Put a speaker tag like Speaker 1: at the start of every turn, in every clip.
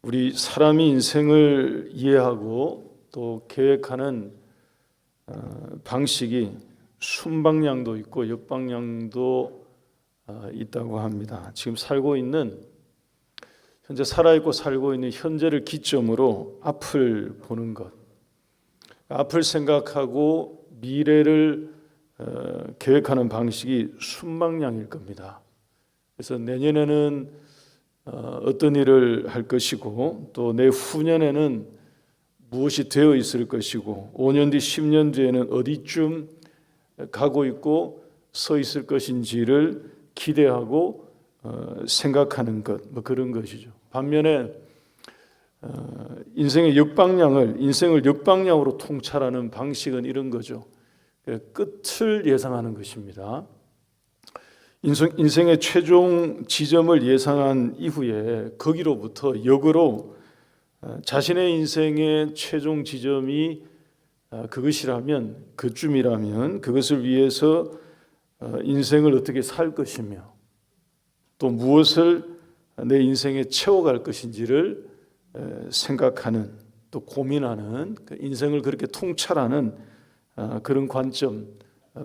Speaker 1: 우리 사람이 인생을 이해하고 또 계획하는 방식이 순방향도 있고 역방향도 있다고 합니다. 지금 현재 살아있고 살고 있는 현재를 기점으로 앞을 보는 것, 앞을 생각하고 미래를 계획하는 방식이 순방향일 겁니다. 그래서 내년에는 어떤 일을 할 것이고 또 내후년에는 무엇이 되어 있을 것이고 5년 뒤 10년 뒤에는 어디쯤 가고 있고 서 있을 것인지를 기대하고 생각하는 것, 그런 것이죠. 반면에 인생을 역방향으로 통찰하는 방식은 이런 거죠. 끝을 예상하는 것입니다. 인생의 최종 지점을 예상한 이후에 거기로부터 역으로 자신의 인생의 최종 지점이 그것이라면 그것을 위해서 인생을 어떻게 살 것이며 또 무엇을 내 인생에 채워갈 것인지를 생각하는 또 고민하는 인생을 그렇게 통찰하는 그런 관점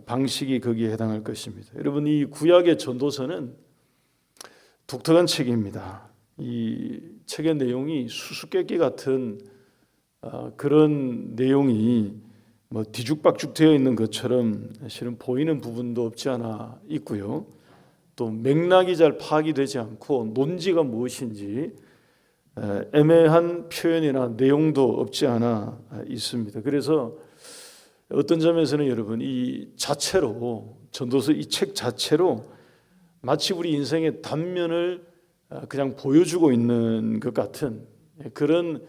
Speaker 1: 방식이 거기에 해당할 것입니다. 여러분, 이 구약의 전도서는 독특한 책입니다. 이 책의 내용이 수수께끼 같은 그런 내용이 뒤죽박죽 되어 있는 것처럼 실은 보이는 부분도 없지 않아 있고요. 또 맥락이 잘 파악이 되지 않고 논지가 무엇인지 애매한 표현이나 내용도 없지 않아 있습니다. 그래서 어떤 점에서는 여러분 전도서 이 책 자체로 마치 우리 인생의 단면을 그냥 보여주고 있는 것 같은 그런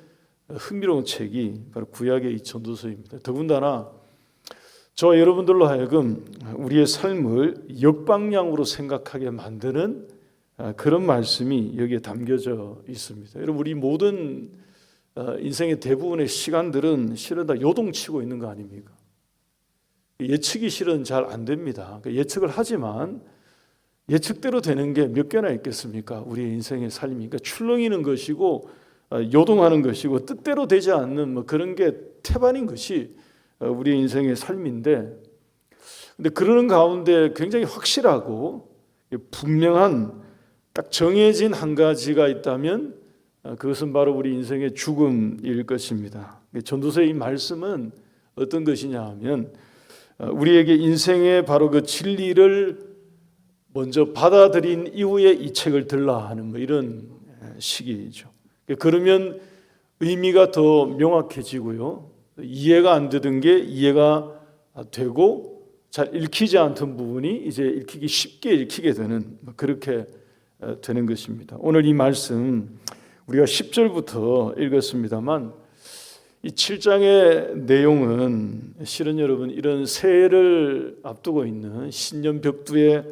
Speaker 1: 흥미로운 책이 바로 구약의 이 전도서입니다. 더군다나 저와 여러분들로 하여금 우리의 삶을 역방향으로 생각하게 만드는 그런 말씀이 여기에 담겨져 있습니다. 여러분, 우리 모든 인생의 대부분의 시간들은 실은 다 요동치고 있는 거 아닙니까? 예측이 실은 잘 안 됩니다. 예측을 하지만 예측대로 되는 게 몇 개나 있겠습니까? 우리의 인생의 삶이. 그러니까 출렁이는 것이고 요동하는 것이고 뜻대로 되지 않는 그런 게 태반인 것이 우리의 인생의 삶인데, 근데 그러는 가운데 굉장히 확실하고 분명한 딱 정해진 한 가지가 있다면 그것은 바로 우리 인생의 죽음일 것입니다. 전도서의 이 말씀은 어떤 것이냐 하면 우리에게 인생의 바로 그 진리를 먼저 받아들인 이후에 이 책을 들라 하는 이런 시기죠. 그러면 의미가 더 명확해지고요. 이해가 안 되던 게 이해가 되고 잘 읽히지 않던 부분이 이제 쉽게 읽히게 되는 그렇게 되는 것입니다. 오늘 이 말씀 우리가 10절부터 읽었습니다만 이 7장의 내용은 실은 여러분 이런 새해를 앞두고 있는 신년 벽두에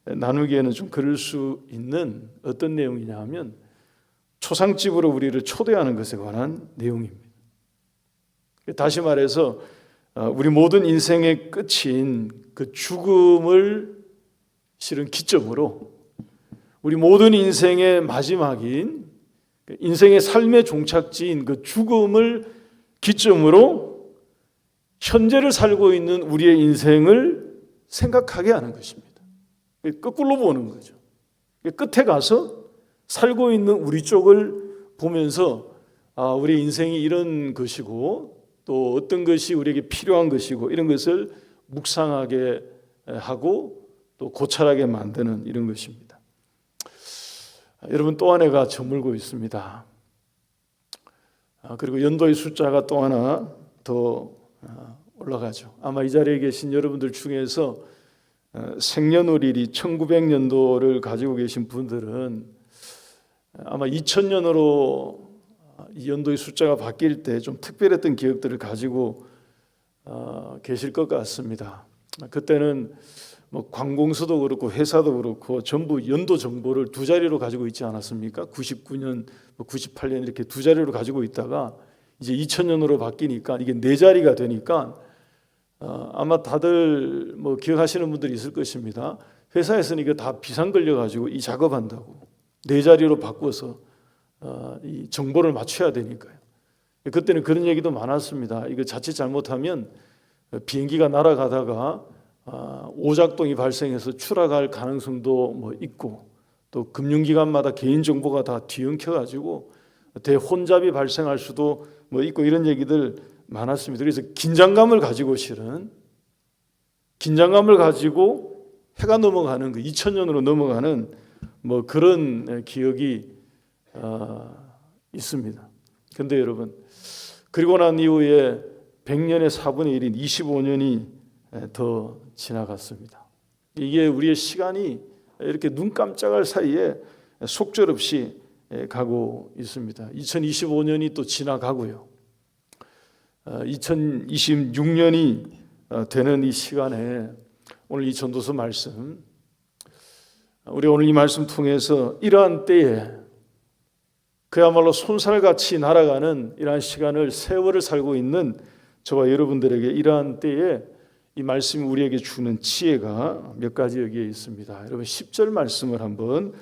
Speaker 1: 나누기에는 좀 그럴 수 있는 어떤 내용이냐 하면 초상집으로 우리를 초대하는 것에 관한 내용입니다. 다시 말해서 우리 모든 인생의 끝인 그 죽음을 실은 기점으로 우리 모든 인생의 마지막인 인생의 삶의 종착지인 그 죽음을 기점으로 현재를 살고 있는 우리의 인생을 생각하게 하는 것입니다. 거꾸로 보는 거죠. 끝에 가서 살고 있는 우리 쪽을 보면서 우리 인생이 이런 것이고 또 어떤 것이 우리에게 필요한 것이고 이런 것을 묵상하게 하고 또 고찰하게 만드는 이런 것입니다. 여러분, 또 한 해가 저물고 있습니다. 그리고 연도의 숫자가 또 하나 더 올라가죠. 아마 이 자리에 계신 여러분들 중에서 생년월일이 1900년도를 가지고 계신 분들은 아마 2000년으로 이 연도의 숫자가 바뀔 때 좀 특별했던 기억들을 가지고 계실 것 같습니다. 그때는 관공서도 그렇고 회사도 그렇고 전부 연도 정보를 두 자리로 가지고 있지 않았습니까? 99년, 98년 이렇게 두 자리로 가지고 있다가 이제 2000년으로 바뀌니까 이게 네 자리가 되니까 아마 다들 기억하시는 분들이 있을 것입니다. 회사에서는 이거 다 비상 걸려가지고 이 작업한다고 네 자리로 바꿔서 이 정보를 맞춰야 되니까요. 그때는 그런 얘기도 많았습니다. 이거 자칫 잘못하면 비행기가 날아가다가 오작동이 발생해서 추락할 가능성도 뭐 있고, 또 금융기관마다 개인정보가 다 뒤엉켜가지고 대혼잡이 발생할 수도 뭐 있고, 이런 얘기들 많았습니다. 그래서 긴장감을 가지고 해가 넘어가는 그 2000년으로 넘어가는 뭐 그런 기억이 있습니다. 그런데 여러분, 그리고 난 이후에 100년의 4분의 1인 25년이 더 지나갔습니다. 이게 우리의 시간이 이렇게 눈 깜짝할 사이에 속절없이 가고 있습니다. 2025년이 또 지나가고요. 2026년이 되는 이 시간에 오늘 이 전도서 말씀, 우리 오늘 이 말씀 통해서 이러한 때에 그야말로 손살같이 날아가는 이러한 시간을, 세월을 살고 있는 저와 여러분들에게 이러한 때에 이 말씀이 우리에게 주는 지혜가 몇 가지 여기에 있습니다. 여러분 10절 말씀을 한번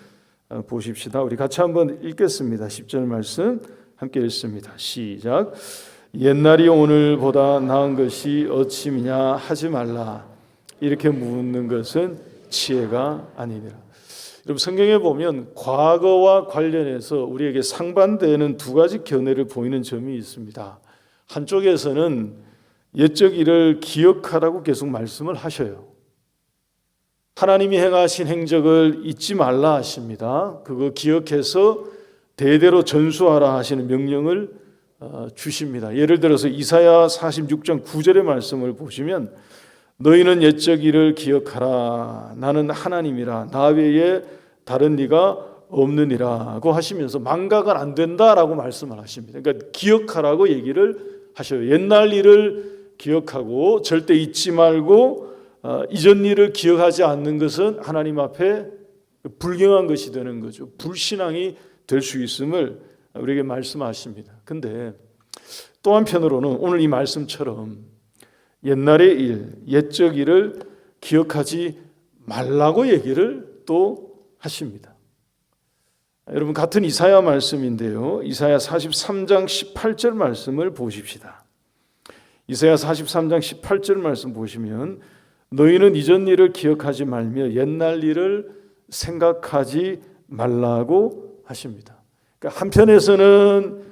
Speaker 1: 보십시다. 우리 같이 한번 읽겠습니다. 10절 말씀 함께 읽습니다. 시작. 옛날이 오늘보다 나은 것이 어찌미냐 하지 말라. 이렇게 묻는 것은 지혜가 아니니라. 여러분 성경에 보면 과거와 관련해서 우리에게 상반되는 두 가지 견해를 보이는 점이 있습니다. 한쪽에서는 옛적 일을 기억하라고 계속 말씀을 하셔요. 하나님이 행하신 행적을 잊지 말라 하십니다. 그거 기억해서 대대로 전수하라 하시는 명령을 주십니다. 예를 들어서 이사야 46장 9절의 말씀을 보시면 너희는 옛적 일을 기억하라. 나는 하나님이라. 나 외에 다른 네가 없느니라고 하시면서 망각은 안 된다라고 말씀을 하십니다. 그러니까 기억하라고 얘기를 하셔요. 옛날 일을 기억하고 절대 잊지 말고 이전 일을 기억하지 않는 것은 하나님 앞에 불경한 것이 되는 거죠. 불신앙이 될 수 있음을 우리에게 말씀하십니다. 근데 또 한편으로는 오늘 이 말씀처럼 옛날의 일, 옛적 일을 기억하지 말라고 얘기를 또 하십니다. 여러분 같은 이사야 말씀인데요. 이사야 43장 18절 말씀을 보십시다. 이사야 43장 18절 말씀 보시면 너희는 이전 일을 기억하지 말며 옛날 일을 생각하지 말라고 하십니다. 그러니까 한편에서는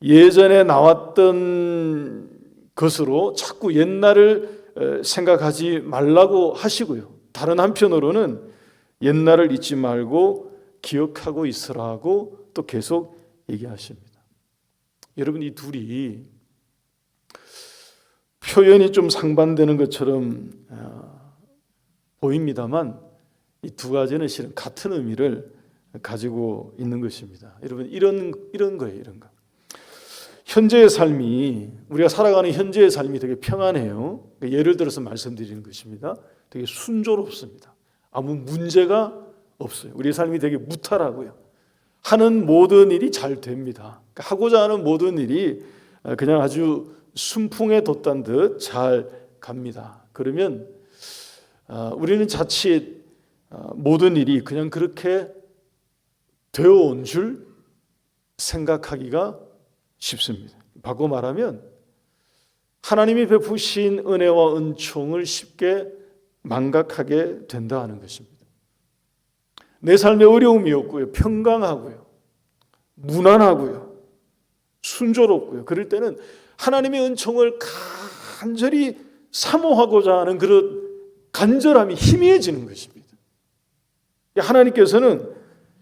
Speaker 1: 예전에 나왔던 것으로 자꾸 옛날을 생각하지 말라고 하시고요. 다른 한편으로는 옛날을 잊지 말고 기억하고 있으라고 또 계속 얘기하십니다. 여러분 이 둘이 표현이 좀 상반되는 것처럼 보입니다만 이 두 가지는 실은 같은 의미를 가지고 있는 것입니다. 여러분 이런 거예요. 이런 거. 현재의 삶이, 우리가 살아가는 현재의 삶이 되게 평안해요. 예를 들어서 말씀드리는 것입니다. 되게 순조롭습니다. 아무 문제가 없어요. 우리의 삶이 되게 무탈하고요. 하는 모든 일이 잘 됩니다. 하고자 하는 모든 일이 그냥 아주 순풍에 돋단 듯 잘 갑니다. 그러면 우리는 자칫 모든 일이 그냥 그렇게 되어온 줄 생각하기가 쉽습니다. 바꿔 말하면 하나님이 베푸신 은혜와 은총을 쉽게 망각하게 된다 하는 것입니다. 내 삶에 어려움이 없고요, 평강하고요, 무난하고요, 순조롭고요. 그럴 때는 하나님의 은총을 간절히 사모하고자 하는 그런 간절함이 희미해지는 것입니다. 하나님께서는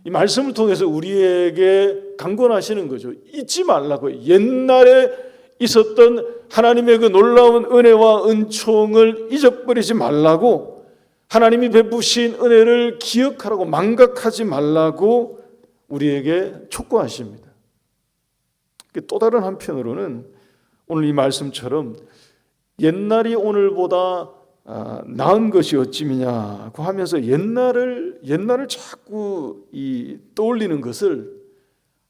Speaker 1: 이 말씀을 통해서 우리에게 강권하시는 거죠. 잊지 말라고. 옛날에 있었던 하나님의 그 놀라운 은혜와 은총을 잊어버리지 말라고, 하나님이 베푸신 은혜를 기억하라고, 망각하지 말라고 우리에게 촉구하십니다. 또 다른 한편으로는 오늘 이 말씀처럼 옛날이 오늘보다 나은 것이 어찌미냐고 하면서 옛날을 자꾸 떠올리는 것을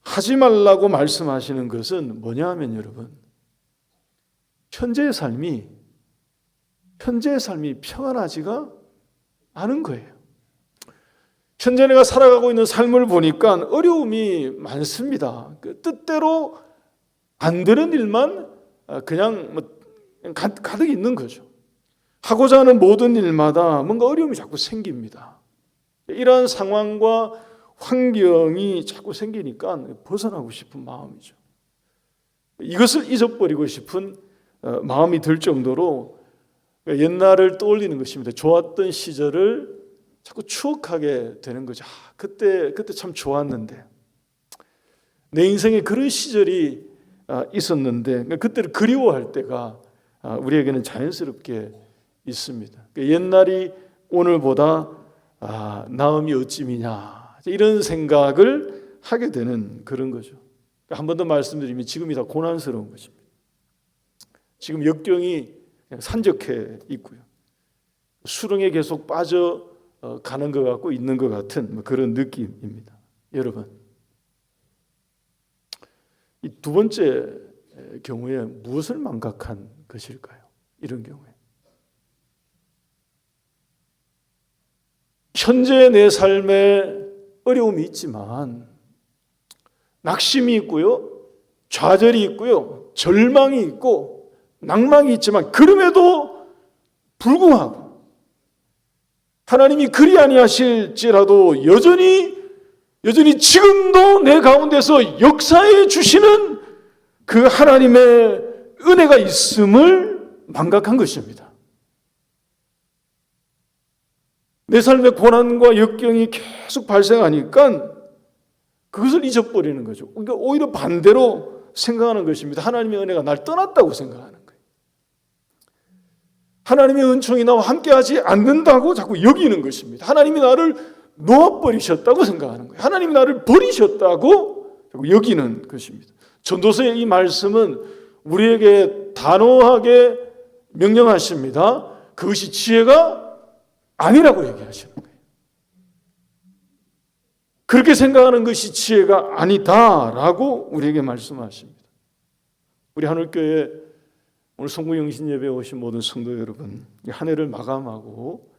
Speaker 1: 하지 말라고 말씀하시는 것은 뭐냐 하면 여러분, 현재의 삶이 평안하지가 않은 거예요. 현재 내가 살아가고 있는 삶을 보니까 어려움이 많습니다. 그 뜻대로 안 되는 일만 그냥 가득 있는 거죠. 하고자 하는 모든 일마다 뭔가 어려움이 자꾸 생깁니다. 이러한 상황과 환경이 자꾸 생기니까 벗어나고 싶은 마음이죠. 이것을 잊어버리고 싶은 마음이 들 정도로 옛날을 떠올리는 것입니다. 좋았던 시절을 자꾸 추억하게 되는 거죠. 그때 참 좋았는데, 내 인생에 그런 시절이 있었는데 그때를 그리워할 때가 우리에게는 자연스럽게 있습니다. 옛날이 오늘보다 나음이 어찌미냐, 이런 생각을 하게 되는 그런 거죠. 한 번 더 말씀드리면 지금이 다 고난스러운 것입니다. 지금 역경이 산적해 있고요. 수렁에 계속 빠져 가는 것 같고 있는 것 같은 그런 느낌입니다. 여러분, 이 두 번째 경우에 무엇을 망각한 것일까요? 이런 경우에 현재 내 삶에 어려움이 있지만, 낙심이 있고요, 좌절이 있고요, 절망이 있고 낭망이 있지만, 그럼에도 불구하고 하나님이 그리 아니하실지라도 여전히 지금도 내 가운데서 역사해 주시는 그 하나님의 은혜가 있음을 망각한 것입니다. 내 삶의 고난과 역경이 계속 발생하니까 그것을 잊어버리는 거죠. 그러니까 오히려 반대로 생각하는 것입니다. 하나님의 은혜가 날 떠났다고 생각하는 거예요. 하나님의 은총이 나와 함께하지 않는다고 자꾸 여기는 것입니다. 하나님이 나를 놓아버리셨다고 생각하는 거예요. 하나님이 나를 버리셨다고 자꾸 여기는 것입니다. 전도서의 이 말씀은 우리에게 단호하게 명령하십니다. 그것이 지혜가 아니라고 얘기하시는 거예요. 그렇게 생각하는 것이 지혜가 아니다라고 우리에게 말씀하십니다. 우리 하늘교회 오늘 성구영신 예배에 오신 모든 성도 여러분, 한 해를 마감하고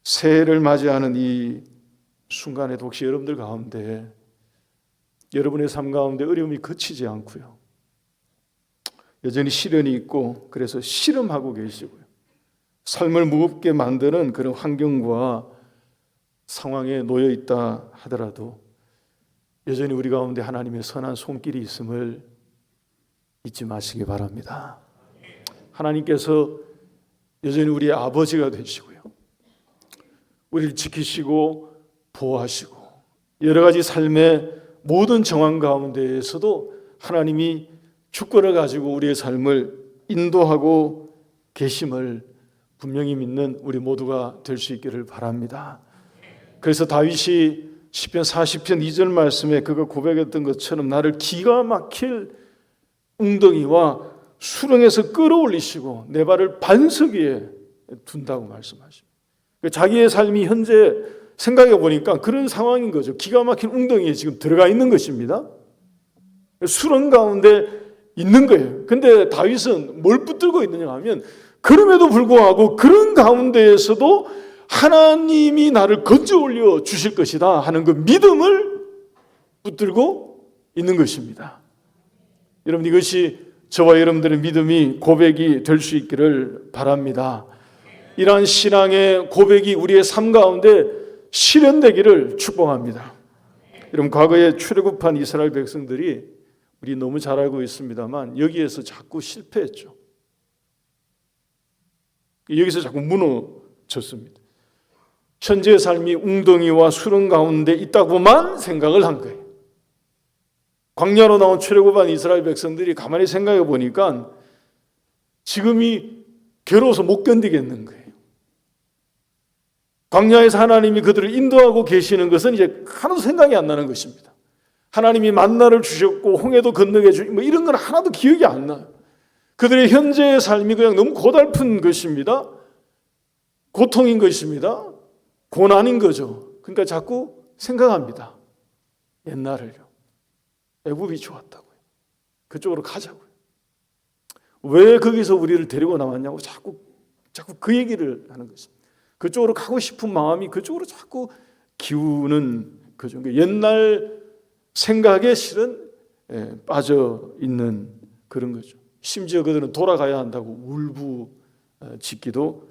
Speaker 1: 새해를 맞이하는 이 순간에도 혹시 여러분들 가운데, 여러분의 삶 가운데 어려움이 그치지 않고요, 여전히 시련이 있고 그래서 씨름하고 계시고요, 삶을 무겁게 만드는 그런 환경과 상황에 놓여 있다 하더라도 여전히 우리 가운데 하나님의 선한 손길이 있음을 잊지 마시기 바랍니다. 하나님께서 여전히 우리의 아버지가 되시고요, 우리를 지키시고 보호하시고 여러 가지 삶의 모든 정황 가운데에서도 하나님이 주권을 가지고 우리의 삶을 인도하고 계심을 분명히 믿는 우리 모두가 될 수 있기를 바랍니다. 그래서 다윗이 시편 40편 2절 말씀에 그가 고백했던 것처럼 나를 기가 막힐 웅덩이와 수렁에서 끌어올리시고 내 발을 반석 위에 둔다고 말씀하십니다. 자기의 삶이 현재 생각해 보니까 그런 상황인 거죠. 기가 막힌 웅덩이에 지금 들어가 있는 것입니다. 수렁 가운데 있는 거예요. 근데 다윗은 뭘 붙들고 있느냐 하면, 그럼에도 불구하고 그런 가운데에서도 하나님이 나를 건져 올려 주실 것이다 하는 그 믿음을 붙들고 있는 것입니다. 여러분, 이것이 저와 여러분들의 믿음이 고백이 될 수 있기를 바랍니다. 이러한 신앙의 고백이 우리의 삶 가운데 실현되기를 축복합니다. 여러분, 과거에 출애굽한 이스라엘 백성들이 우리 너무 잘 알고 있습니다만 여기에서 자꾸 실패했죠. 여기서 자꾸 무너졌습니다. 현재의 삶이 웅덩이와 수렁 가운데 있다고만 생각을 한 거예요. 광야로 나온 출애굽한 이스라엘 백성들이 가만히 생각해 보니까 지금이 괴로워서 못 견디겠는 거예요. 광야에서 하나님이 그들을 인도하고 계시는 것은 이제 하나도 생각이 안 나는 것입니다. 하나님이 만나를 주셨고 홍해도 건너게 주시고 이런 건 하나도 기억이 안 나요. 그들의 현재의 삶이 그냥 너무 고달픈 것입니다. 고통인 것입니다. 고난인 거죠. 그러니까 자꾸 생각합니다. 옛날을요. 애굽이 좋았다고요. 그쪽으로 가자고요. 왜 거기서 우리를 데리고 나왔냐고 자꾸 그 얘기를 하는 것입니다. 그쪽으로 가고 싶은 마음이 그쪽으로 자꾸 기우는 거죠. 옛날 생각에 실은 빠져 있는 그런 거죠. 심지어 그들은 돌아가야 한다고 울부짖기도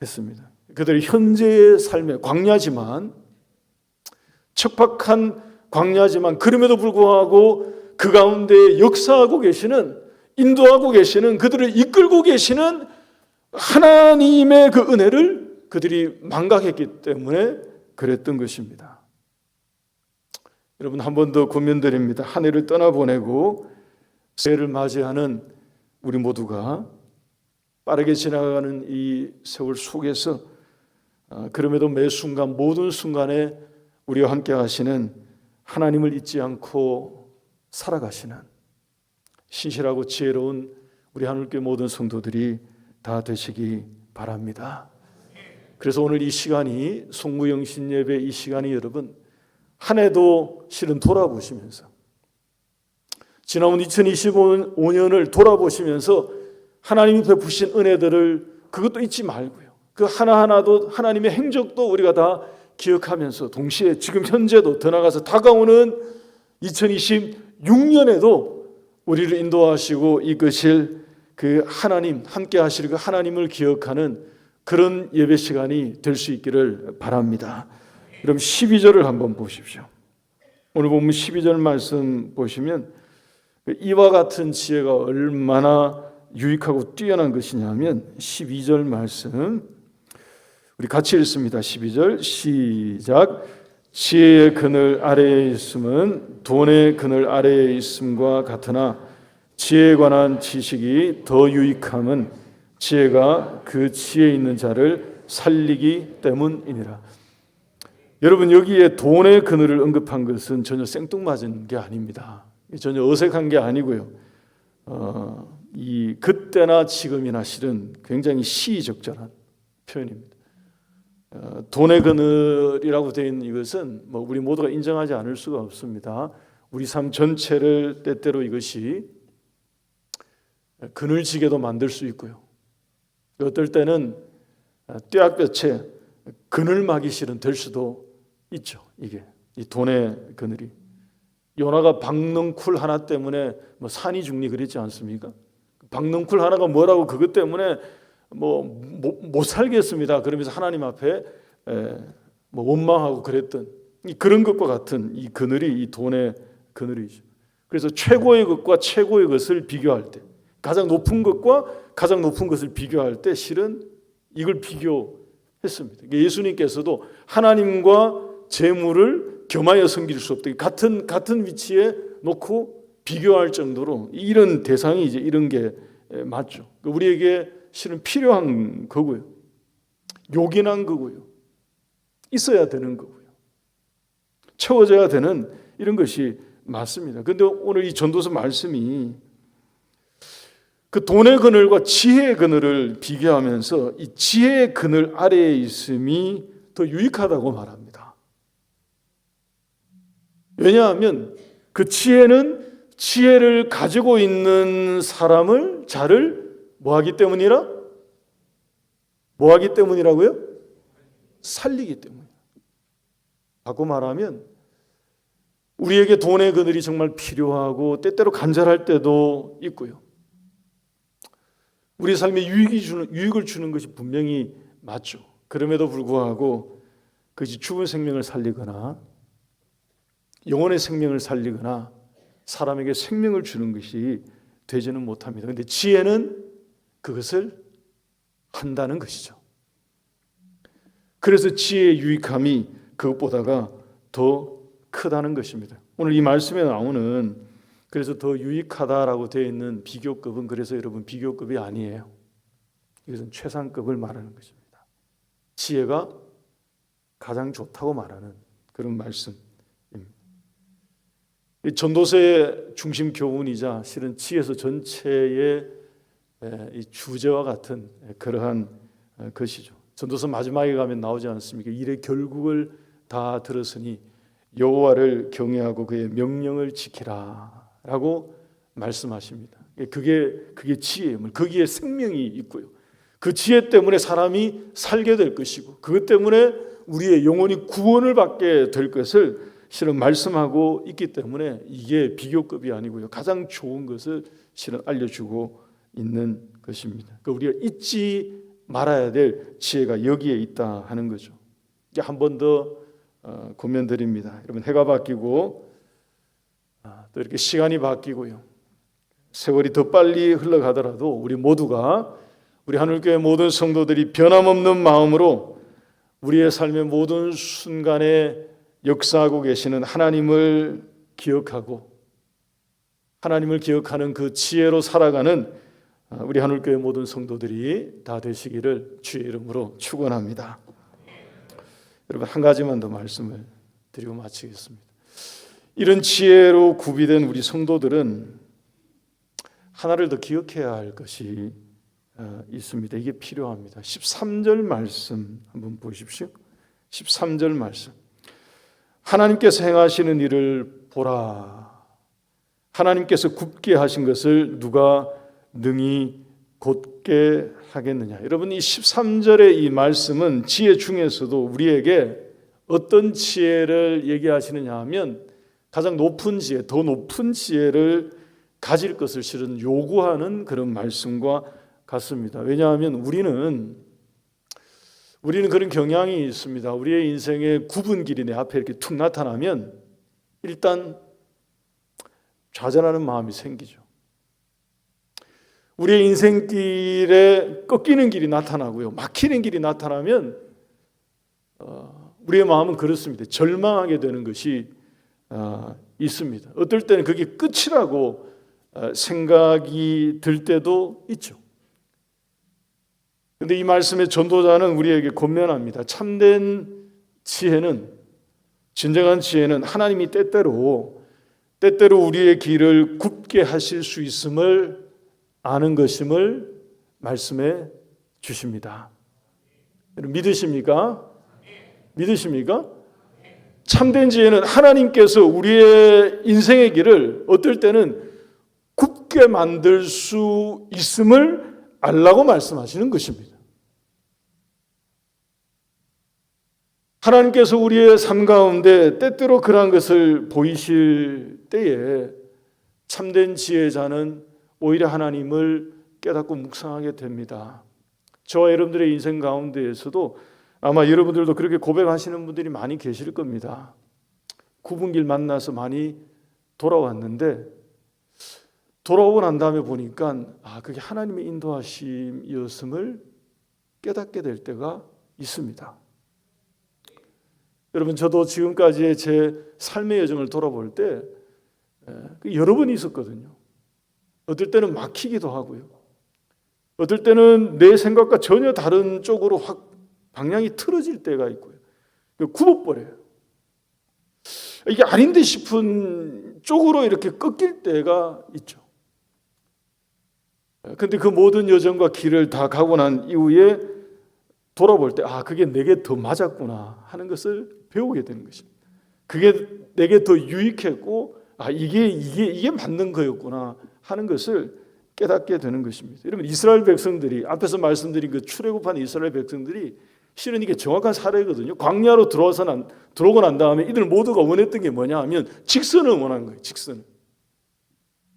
Speaker 1: 했습니다. 그들의 현재의 삶에 광야지만, 척박한 광야지만, 그럼에도 불구하고 그 가운데 역사하고 계시는, 인도하고 계시는, 그들을 이끌고 계시는 하나님의 그 은혜를 그들이 망각했기 때문에 그랬던 것입니다. 여러분, 한 번 더 고민드립니다. 한 해를 떠나보내고 새해를 맞이하는 우리 모두가 빠르게 지나가는 이 세월 속에서 그럼에도 매 순간, 모든 순간에 우리와 함께 하시는 하나님을 잊지 않고 살아가시는 신실하고 지혜로운 우리 하늘교회 모든 성도들이 다 되시기 바랍니다. 그래서 오늘 이 시간이, 송무영신 예배 이 시간이 여러분 한 해도 실은 돌아보시면서, 지나온 2025년을 돌아보시면서 하나님이 베푸신 은혜들을 그것도 잊지 말고요, 그 하나하나도 하나님의 행적도 우리가 다 기억하면서 동시에 지금 현재도 더 나아가서 다가오는 2026년에도 우리를 인도하시고 이끄실 그 하나님, 함께 하실 그 하나님을 기억하는 그런 예배 시간이 될 수 있기를 바랍니다. 그럼 12절을 한번 보십시오. 오늘 보면 12절 말씀 보시면 이와 같은 지혜가 얼마나 유익하고 뛰어난 것이냐면 12절 말씀 우리 같이 읽습니다. 12절 시작. 지혜의 그늘 아래에 있음은 돈의 그늘 아래에 있음과 같으나 지혜에 관한 지식이 더 유익함은 지혜가 그 지혜에 있는 자를 살리기 때문이니라. 여러분, 여기에 돈의 그늘을 언급한 것은 전혀 생뚱맞은 게 아닙니다. 전혀 어색한 게 아니고요. 이 그때나 지금이나 실은 굉장히 시의적절한 표현입니다. 돈의 그늘이라고 되어 있는 이것은 우리 모두가 인정하지 않을 수가 없습니다. 우리 삶 전체를 때때로 이것이 그늘지게도 만들 수 있고요, 어떨 때는 뙤약볕에 그늘막이 실은 될 수도 있죠. 이게 이 돈의 그늘이, 요나가 박넝쿨 하나 때문에 산이 죽니 그랬지 않습니까? 박넝쿨 하나가 뭐라고 그것 때문에 못 살겠습니다 그러면서 하나님 앞에 원망하고 그랬던 그런 것과 같은 이 그늘이 이 돈의 그늘이죠. 그래서 최고의 것과 최고의 것을 비교할 때, 가장 높은 것과 가장 높은 것을 비교할 때 실은 이걸 비교했습니다. 예수님께서도 하나님과 재물을 겸하여 섬길 수 없다, 같은 위치에 놓고 비교할 정도로 이런 대상이 이제 이런 게 맞죠. 우리에게 실은 필요한 거고요, 요긴한 거고요, 있어야 되는 거고요, 채워져야 되는 이런 것이 맞습니다. 그런데 오늘 이 전도서 말씀이 그 돈의 그늘과 지혜의 그늘을 비교하면서 이 지혜의 그늘 아래에 있음이 더 유익하다고 말합니다. 왜냐하면 그 지혜는 지혜를 가지고 있는 자를 뭐하기 때문이라? 뭐하기 때문이라고요? 살리기 때문이에요. 바꿔 말하면 우리에게 돈의 그늘이 정말 필요하고 때때로 간절할 때도 있고요, 우리 삶에 유익을 주는 것이 분명히 맞죠. 그럼에도 불구하고 그것이 죽은 생명을 살리거나 영혼의 생명을 살리거나 사람에게 생명을 주는 것이 되지는 못합니다. 그런데 지혜는 그것을 한다는 것이죠. 그래서 지혜의 유익함이 그것보다가 더 크다는 것입니다. 오늘 이 말씀에 나오는 그래서 더 유익하다라고 되어 있는 비교급은 그래서 여러분 비교급이 아니에요. 이것은 최상급을 말하는 것입니다. 지혜가 가장 좋다고 말하는 그런 말씀입니다. 전도서의 중심 교훈이자 실은 지혜서 전체의 이 주제와 같은 그러한 것이죠. 전도서 마지막에 가면 나오지 않습니까? 일의 결국을 다 들었으니 여호와를 경외하고 그의 명령을 지키라라고 말씀하십니다. 그게 지혜임을, 거기에 생명이 있고요, 그 지혜 때문에 사람이 살게 될 것이고 그것 때문에 우리의 영혼이 구원을 받게 될 것을 실은 말씀하고 있기 때문에 이게 비교급이 아니고요, 가장 좋은 것을 실은 알려주고 있는 것입니다. 그러니까 우리가 잊지 말아야 될 지혜가 여기에 있다 하는 거죠. 이제 한 번 더 권면드립니다. 여러분, 해가 바뀌고 또 이렇게 시간이 바뀌고요, 세월이 더 빨리 흘러가더라도 우리 모두가, 우리 하늘교회 모든 성도들이 변함없는 마음으로 우리의 삶의 모든 순간에 역사하고 계시는 하나님을 기억하고 하나님을 기억하는 그 지혜로 살아가는 우리 하늘교회 모든 성도들이 다 되시기를 주의 이름으로 축원합니다. 여러분, 한 가지만 더 말씀을 드리고 마치겠습니다. 이런 지혜로 구비된 우리 성도들은 하나를 더 기억해야 할 것이 있습니다. 이게 필요합니다. 13절 말씀 한번 보십시오. 13절 말씀. 하나님께서 행하시는 일을 보라. 하나님께서 굽게 하신 것을 누가 능히 곧게 하겠느냐. 여러분, 이 13절의 이 말씀은 지혜 중에서도 우리에게 어떤 지혜를 얘기하시느냐 하면 가장 높은 지혜, 더 높은 지혜를 가질 것을 실은 요구하는 그런 말씀과 같습니다. 왜냐하면 우리는 그런 경향이 있습니다. 우리의 인생의 구분길이 내 앞에 이렇게 툭 나타나면 일단 좌절하는 마음이 생기죠. 우리의 인생길에 꺾이는 길이 나타나고요, 막히는 길이 나타나면 우리의 마음은 그렇습니다. 절망하게 되는 것이 있습니다. 어떨 때는 그게 끝이라고 생각이 들 때도 있죠. 그런데 이 말씀의 전도자는 우리에게 권면합니다. 참된 지혜는, 진정한 지혜는 하나님이 때때로 우리의 길을 굽게 하실 수 있음을 아는 것임을 말씀해 주십니다. 믿으십니까? 믿으십니까? 참된 지혜는 하나님께서 우리의 인생의 길을 어떨 때는 굽게 만들 수 있음을 알라고 말씀하시는 것입니다. 하나님께서 우리의 삶 가운데 때때로 그러한 것을 보이실 때에 참된 지혜자는 오히려 하나님을 깨닫고 묵상하게 됩니다. 저와 여러분들의 인생 가운데에서도 아마 여러분들도 그렇게 고백하시는 분들이 많이 계실 겁니다. 구분길 만나서 많이 돌아왔는데 돌아오고 난 다음에 보니까 그게 하나님의 인도하심이었음을 깨닫게 될 때가 있습니다. 여러분, 저도 지금까지의 제 삶의 여정을 돌아볼 때 여러 번 있었거든요. 어떨 때는 막히기도 하고요, 어떨 때는 내 생각과 전혀 다른 쪽으로 확 방향이 틀어질 때가 있고요, 굽어버려요. 이게 아닌데 싶은 쪽으로 이렇게 꺾일 때가 있죠. 근데 그 모든 여정과 길을 다 가고 난 이후에 돌아볼 때 그게 내게 더 맞았구나 하는 것을 배우게 되는 것입니다. 그게 내게 더 유익했고 이게 맞는 거였구나 하는 것을 깨닫게 되는 것입니다. 여러분, 이스라엘 백성들이, 앞에서 말씀드린 그 출애굽한 이스라엘 백성들이 실은 이게 정확한 사례거든요. 광야로 들어오고 난 다음에 이들 모두가 원했던 게 뭐냐 하면 직선을 원한 거예요. 직선.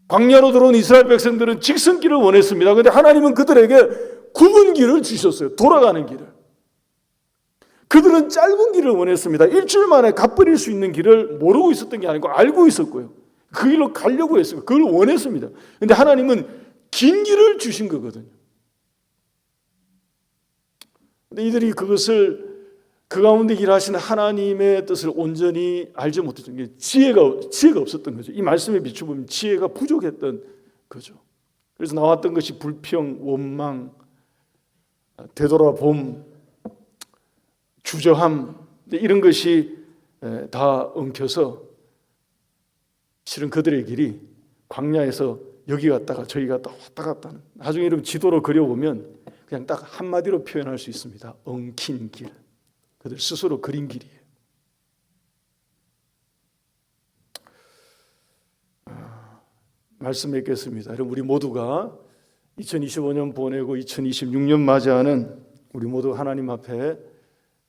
Speaker 1: 광야로 들어온 이스라엘 백성들은 직선길을 원했습니다. 그런데 하나님은 그들에게 굽은 길을 주셨어요. 돌아가는 길을. 그들은 짧은 길을 원했습니다. 일주일 만에 가버릴 수 있는 길을 모르고 있었던 게 아니고 알고 있었고요, 그 길로 가려고 했어요. 그걸 원했습니다. 그런데 하나님은 긴 길을 주신 거거든요. 근데 이들이 그것을, 그 가운데 일하시는 하나님의 뜻을 온전히 알지 못했던 게 지혜가 없었던 거죠. 이 말씀에 비춰보면 지혜가 부족했던 거죠. 그래서 나왔던 것이 불평, 원망, 되돌아봄, 주저함, 이런 것이 다 엉켜서 실은 그들의 길이 광야에서 여기 갔다가 저기 갔다 왔다 갔다 하는, 나중에 이런 지도로 그려보면 그냥 딱 한마디로 표현할 수 있습니다. 엉킨 길. 그들 스스로 그린 길이에요. 말씀 맺겠습니다. 여러분, 우리 모두가 2025년 보내고 2026년 맞이하는 우리 모두 하나님 앞에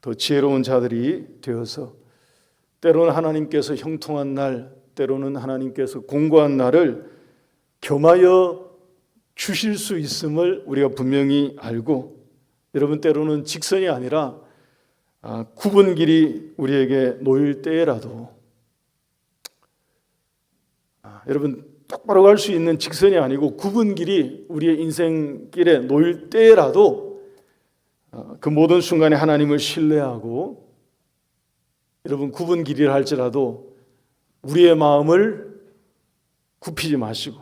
Speaker 1: 더 지혜로운 자들이 되어서 때로는 하나님께서 형통한 날, 때로는 하나님께서 공고한 날을 겸하여 주실 수 있음을 우리가 분명히 알고, 여러분 때로는 직선이 아니라 굽은 길이 우리에게 놓일 때라도 여러분 똑바로 갈 수 있는 직선이 아니고 굽은 길이 우리의 인생길에 놓일 때라도 그 모든 순간에 하나님을 신뢰하고, 여러분 굽은 길이라 할지라도 우리의 마음을 굽히지 마시고,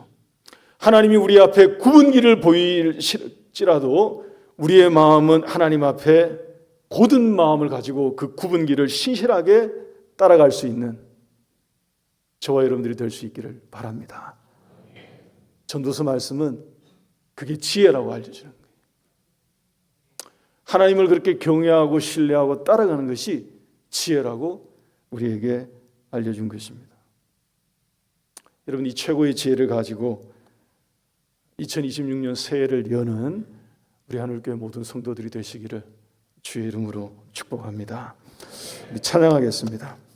Speaker 1: 하나님이 우리 앞에 굽은 길을 보일지라도 우리의 마음은 하나님 앞에 곧은 마음을 가지고 그 굽은 길을 신실하게 따라갈 수 있는 저와 여러분들이 될 수 있기를 바랍니다. 전도서 말씀은 그게 지혜라고 알려주는 거예요. 하나님을 그렇게 경외하고 신뢰하고 따라가는 것이 지혜라고 우리에게 알려준 것입니다. 여러분 이 최고의 지혜를 가지고 2026년 새해를 여는 우리 하늘교회 모든 성도들이 되시기를 주의 이름으로 축복합니다. 우리 찬양하겠습니다.